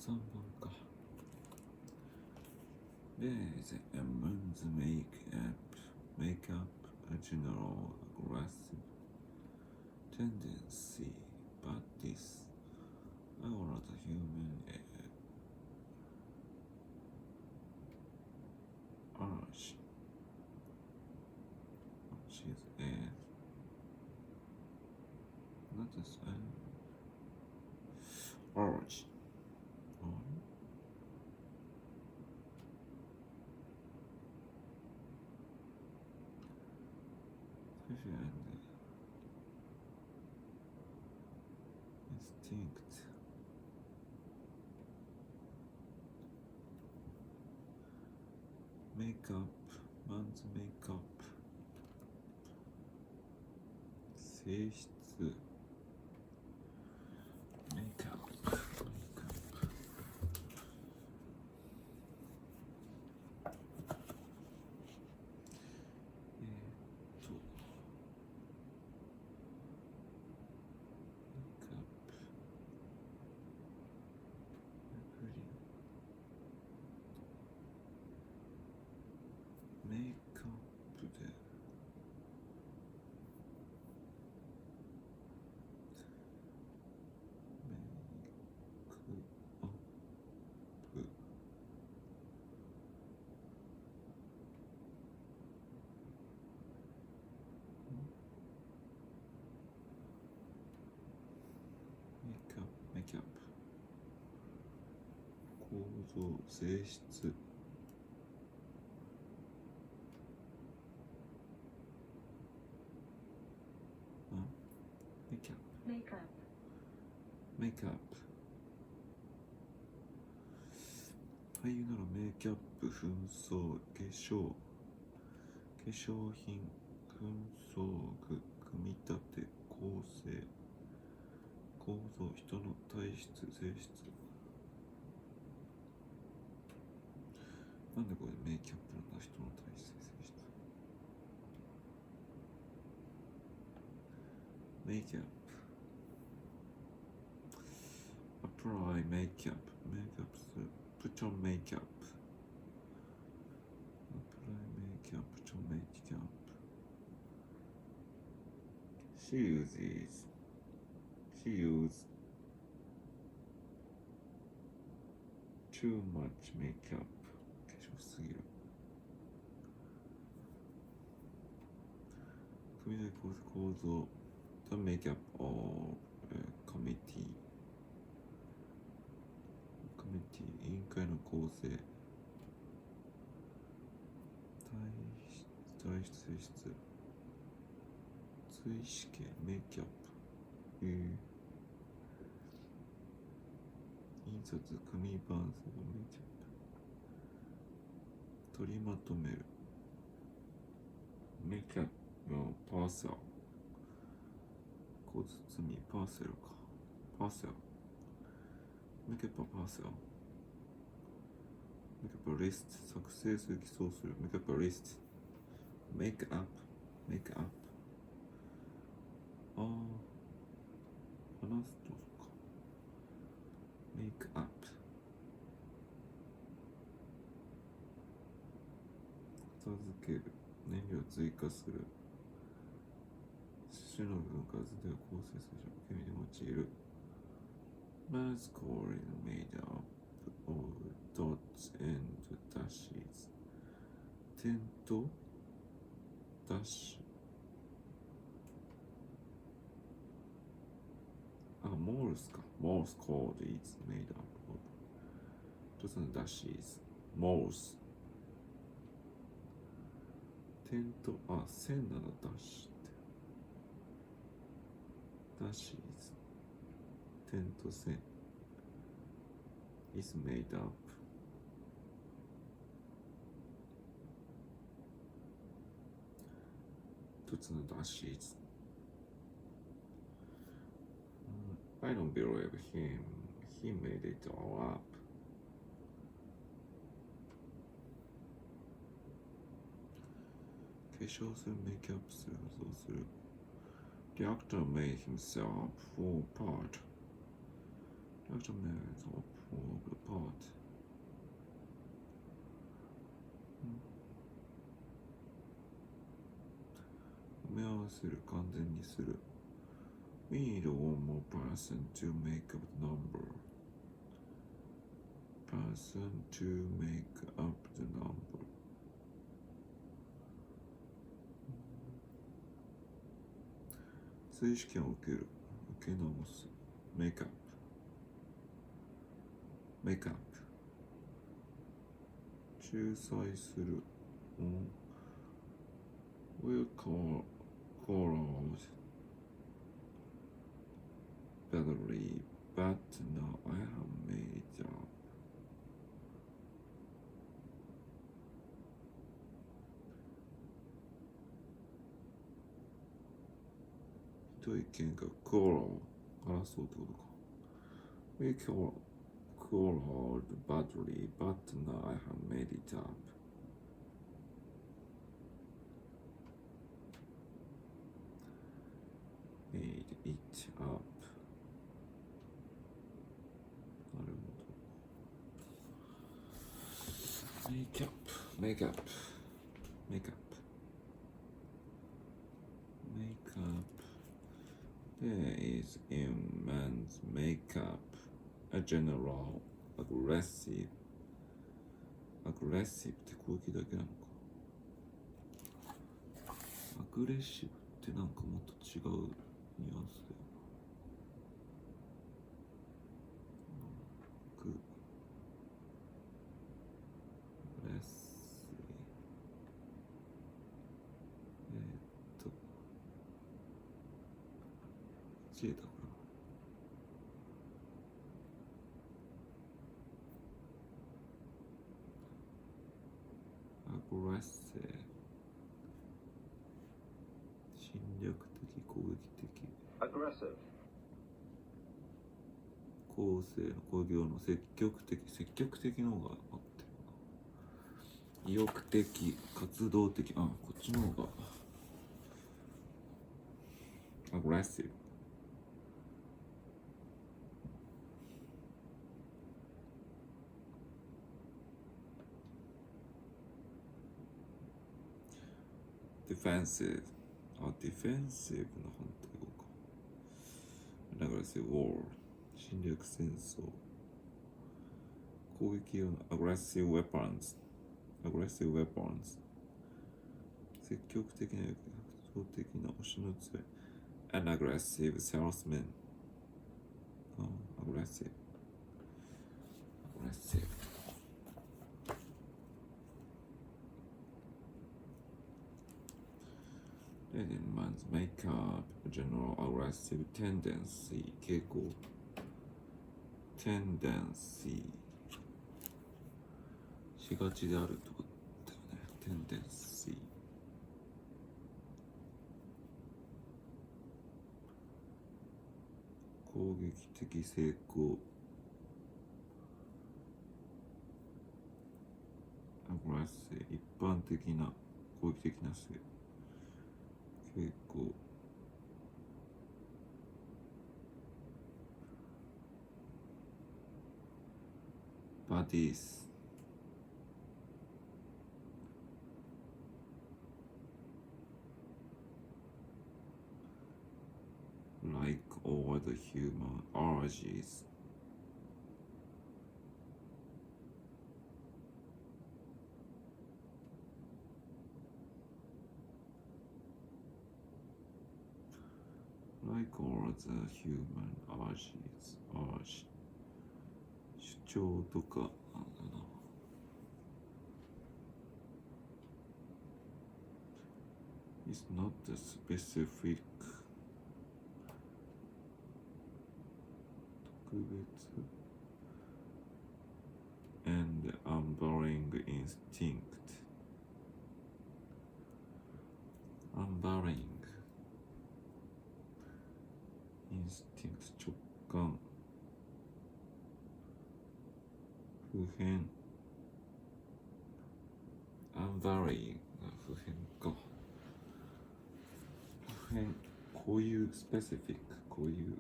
3番か。There's a man's makeup a general aggressive tendency, but this our the human urge is not as an urge and instinct. Makeup, man's makeup. 性質。makeup。メイクアップでメイクアップ構造性質メイクアップ俳優ならメイクアップ紛争化粧品紛争具組み立て構成構造人の体質性質なんでこれメイクアップなんだ人の体質性質メイクアップapply makeup メイクアップする put on makeup apply makeup put on makeup she uses too much makeup 化粧すぎる組み立て構造 the makeup of committee委員会の構成体質性質追試験メイクアップ印刷紙版メイクアップ取りまとめるメイクアップのパーセル小包みパーセルかパーセルメイクアップはパーセルメイクアップリスト作成する起草するメイクアップリストメイクアップ話すとかメイクアップ片付ける燃料追加する種の分数では構成する受け身で用いるMasculine made up of dots and dashes 点とダッシュMorse か Morse code is made up of dots and dashes Morse 点と線なのダッシュってダッシュ点と線 is made up 一つのダッシュ I don't believe him he made it all up 化粧するメイクアップするそうするThe actor made himself fall apart The actor made himself of part、埋め合わせる、完全にする。We need one more person to make up the number. Person to make up the number. 追試験を受ける。受け直す。make up。make up。仲裁する。Will call badly, but now I have made it up. 一意見がquarrel争うってことか。We quarreled badly, but now I have made it up. Made it up. なるほど。make up, make up, make up, make up. There is in man's makeup a general aggressive って攻撃だけなのか。アグレッシブってなんかもっと違うニュアンスだよな。レッシーだこれは。アグレッシブ、侵略的、攻撃的。aggressive。後世の工業の積極的の方が合ってるな。意欲的、活動的、こっちの方がaggressive。defensive ディフェンシブの反対語か。aggressive war 侵略戦争。攻撃用の aggressive weapons 積極的な活動的な押しの強い an aggressive salesman aggressive Letting man's makeup general aggressive tendency 傾向 tendency しがちであるってことだよね。tendency 攻撃的成功 aggressive 一般的な攻撃的な傾向bodies like all the human urges like all the human urge 主張とかなんだな。It's not a specific 特別 and unvarying instinct unvarying instinct 直感普遍 unvarying 普遍か普遍こういうスペシフィックこういう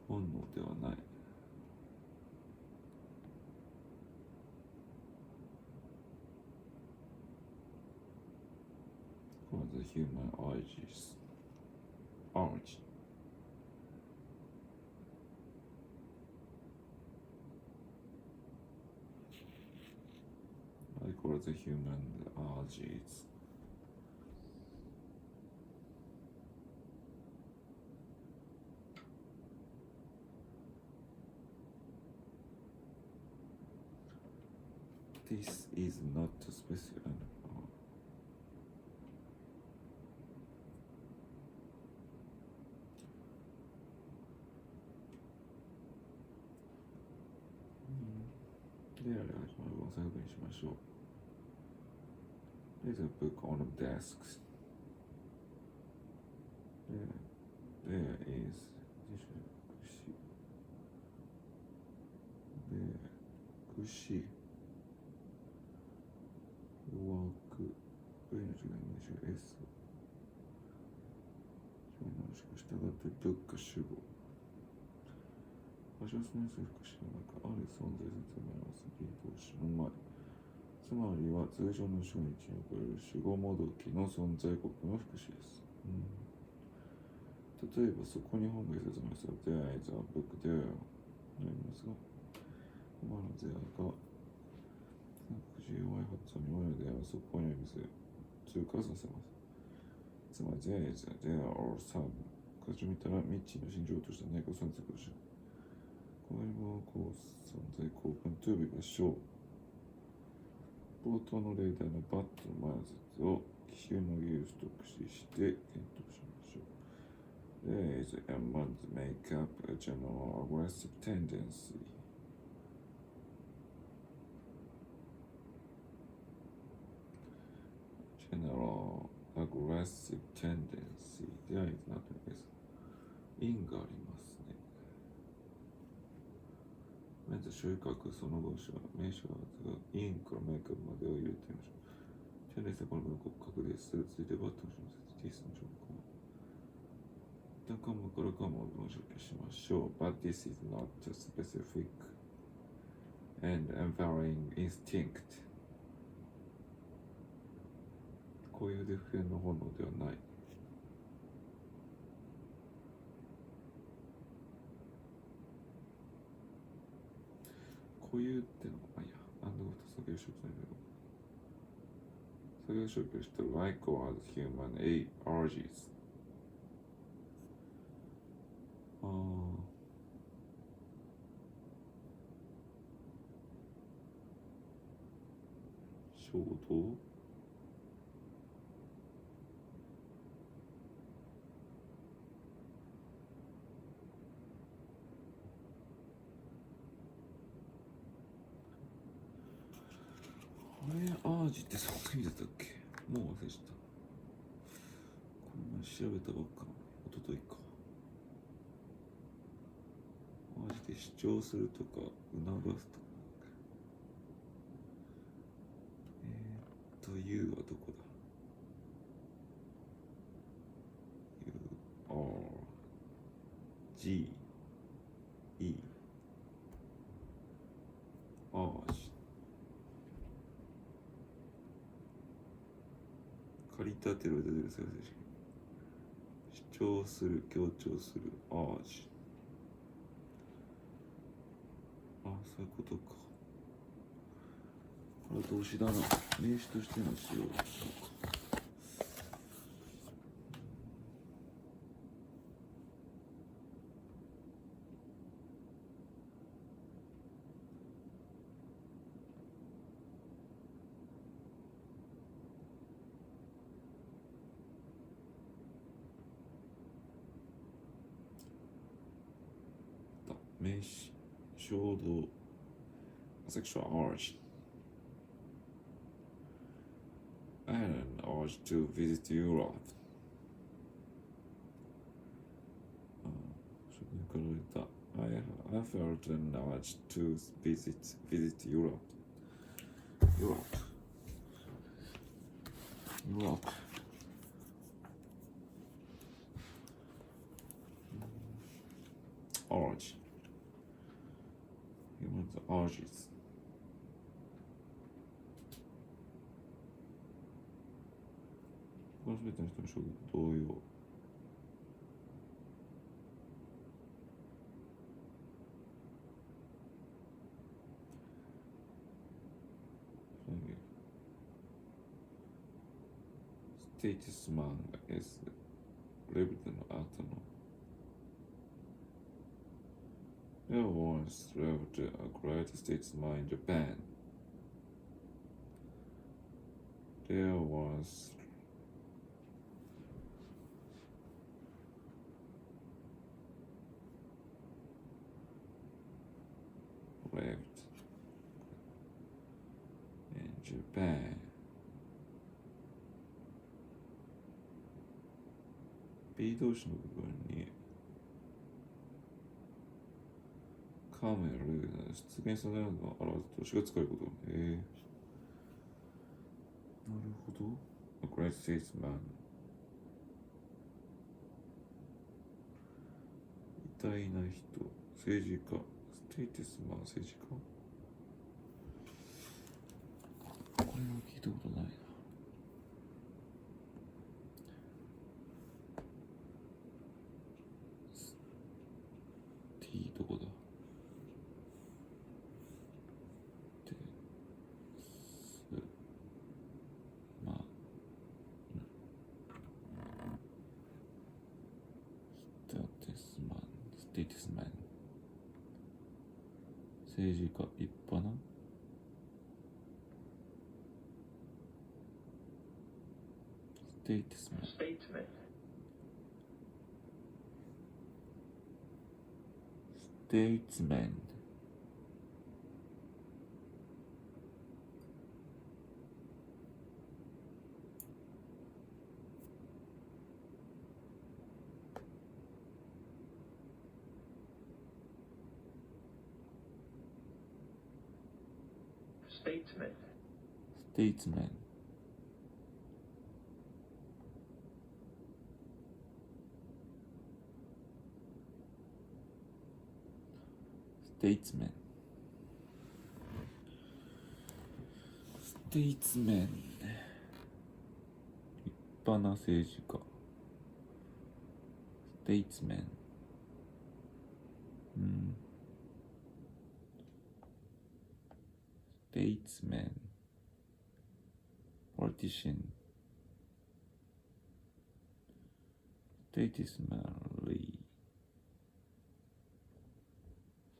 本能ではない for the human urges. Urge. I call the human urges. This is not a special.で、あれは最後にしましょう。There's a book on the desks. There is Kushi work V の違いの詞が S 違いの詞が従って物か主語場所を示す副詞の中ある存在説明をする動詞の前つまりは通常の主語に置かれる主語もどきの存在国の副詞です、例えばそこに本が説明されて There is a book there なりますが今の there が弱い発音に多いのでそこに見せ通過させます。つまり there is a there or some 歌詞を見たら未知の心情とした猫存在としこのもこう存在交換 to be 場所冒頭の例題のバットの前説を奇襲の技術と駆使して検討しましょう。There is a man's make up a general aggressive tendency. General aggressive tendency. There is nothing else. in がありますね。まず収穫その動詞は名詞はin からメイクまでを入れてみましょう。チャレンジこの文骨格です。続いてバットの小説 This の情報。一旦カムからカムを文章消しましょう。But this is not a specific and empowering instinct. こういうデフェンの本能ではない。こういうってのは、いや、アンドゴと作業書記ないけど。作業書記をしたら、like or as human A urges。衝動アージってそんな意味だったっけ？もう忘れちゃった。この前調べたばっかの一昨日か。アージで主張するとか促すとか。U はどこだ？ U R G E urge駆り立てるで出る再生式主張する強調する urge そういうことか。これは動詞だな。名詞としての使用でしょうか。名詞衝動 sexual urge an urge to visit Europe. I felt an urge to visit Europe. Urge. Humans urges. 他の全ての人の衝撃と同様。ステーティスマンが S レベルの後のThere once lived a great statesman in Japan. There once lived in Japan. B 動詞の部分にカムやルーなど出現されるのを表す動詞が使えること。なるほど。A great statesman。偉大な人、政治家、ステーティスマン、政治家。これは聞いたことないな。T どこだ？ステーティスマン。政治家、立派な。ステーティスマン。ステーツメン。ステーツメン。Statesman. Statesman. Statesman. Statesman. 立派な政治家。Statesman. Statesman, politician, statesmanly,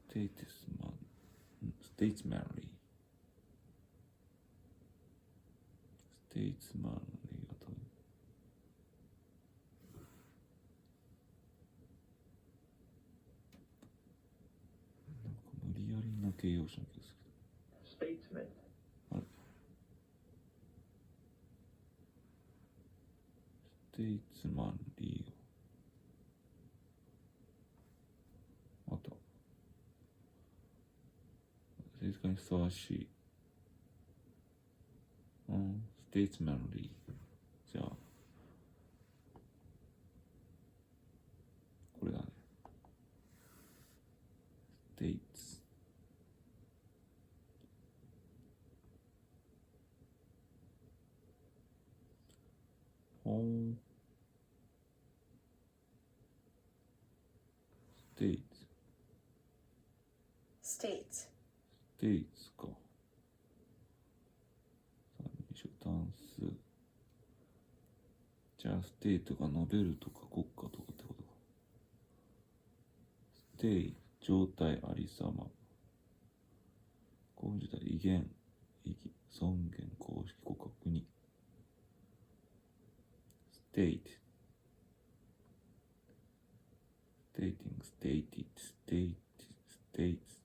statesmanly, statesmanly がとなんか無理やりな形容詞な気がする。Statesman. ステイツマンリー。また。政治家にふさわしい。ステイツマンリー。じゃあ、これだね。ステイツ。States か。単数。じゃあ、ステートが述べるとか国家とかってことか。ステイ、状態、ありさま。こういう時代、威厳、意義、尊厳、公式、国家、国。State, stating, stated, states.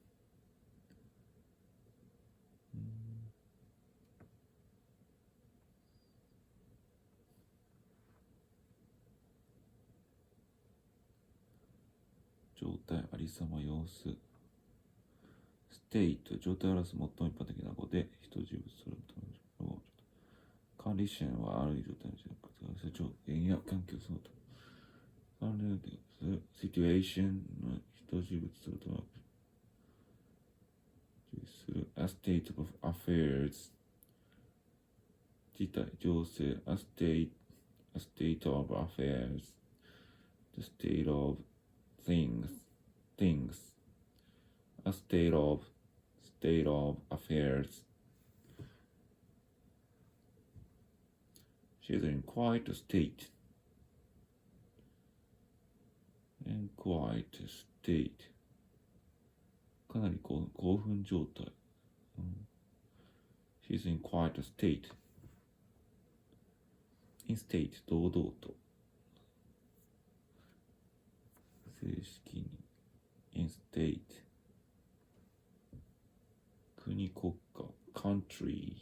状態、ありさま、様子。state、状態を表す最も一般的な語で、人、事物、それとも、管理者はある状態の成長、原因や環境そのと。関連するシチュエーションの人、事物、それとも、する a state of affairs 事態、情勢 a a state of affairs, the state of things, a state of affairs. She is in quite a state. In quite a state. かなり興奮状態。She's in quite a state. In state 堂々と。正式に。In state 国国家 country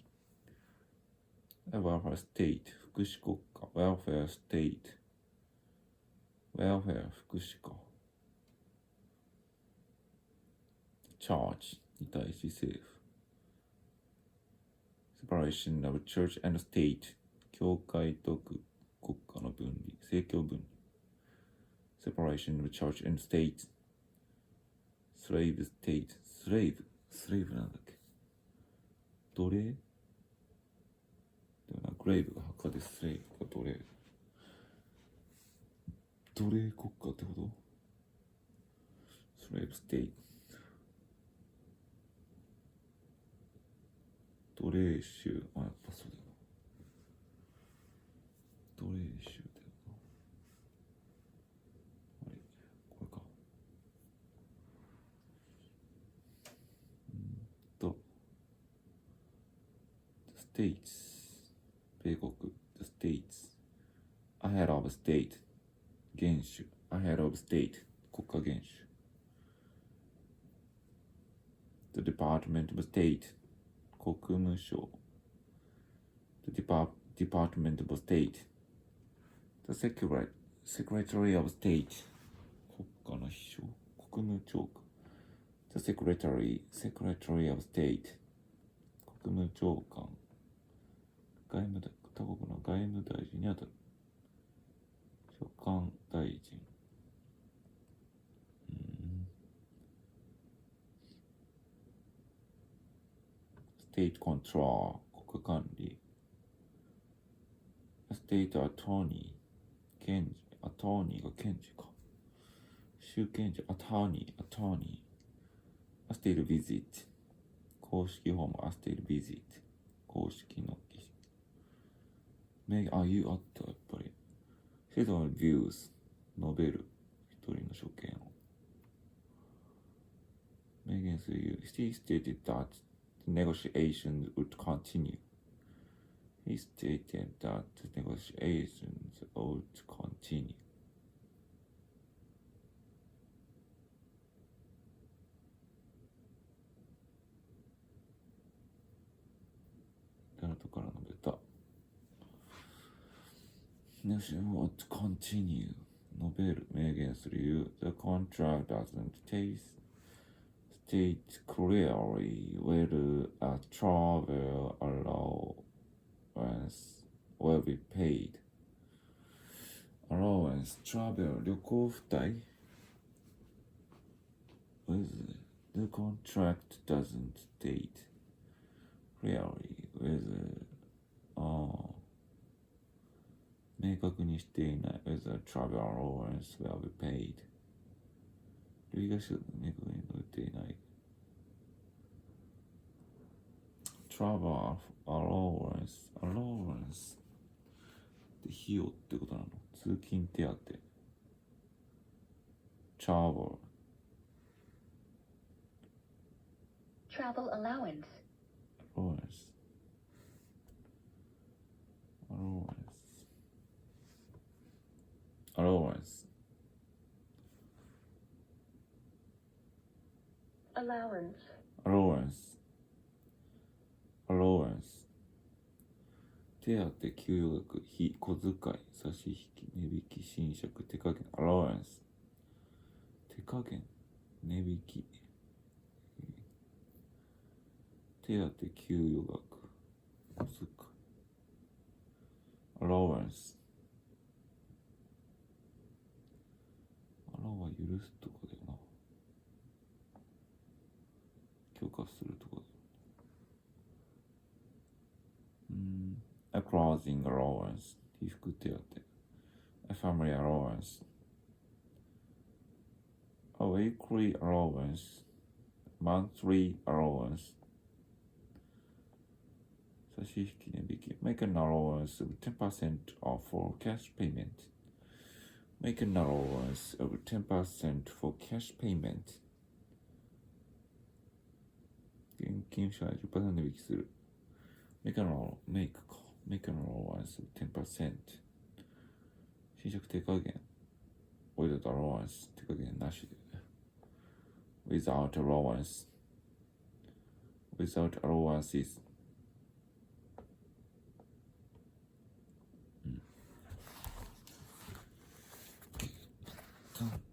welfare state 福祉国家 welfare state welfare 福祉か charge に対し政府 separation of church and state 教会と国家の分離政教分離 separation of church and state slave state slave なんだっけ奴隷でもなグレイブが墓でスレイブが奴隷国家ってことスレイブステイト奴隷州やっぱそうだよな奴隷州だよなあれこれかStates 米国 The States Ahead of State 元首 Ahead of State 国家元首 The Department of State 国務省 The Department of State The Secretary of State 国家の秘書国務長官 The Secretary of State 国務長官他国の外務大臣にあたる所管大臣State Control 国家管理 State Attorney 検事アトーニーが検事か州検事アトーニーState Visit 公式訪問State Visit 公式のあったやっぱり State of Views 述べる一人の所見を明言する He stated that the negotiations would continue. He stated that the negotiations would continue. 後から述べたNegotiations would continue 述べる明言する The contract doesn't state clearly whether a travel allowance will be paid. Allowance, travel, 旅行付帯 The contract doesn't state clearly whether 明確にしていない whether travel allowance will be paid 類がし明確に述べていない travel allowance って費用ってことなの通勤手当 travel allowance手当給与額費小遣い差し引き値引き賃借手加減 allowance 手加減値引き手当給与額小遣い allowance は許すとかだよな許可するとかだよA clothing allowance 被服手当 A family allowance. A weekly allowance. Monthly allowance. 差し引き値引き Make an allowance of 10% off for cash payment. Make an allowance of 10% for cash payment. 現金支払い 10% 値引きする。Make an allowance of 10%. 新借手加減 Without allowance 手加減なしで。Without allowance. Without allowances. うん。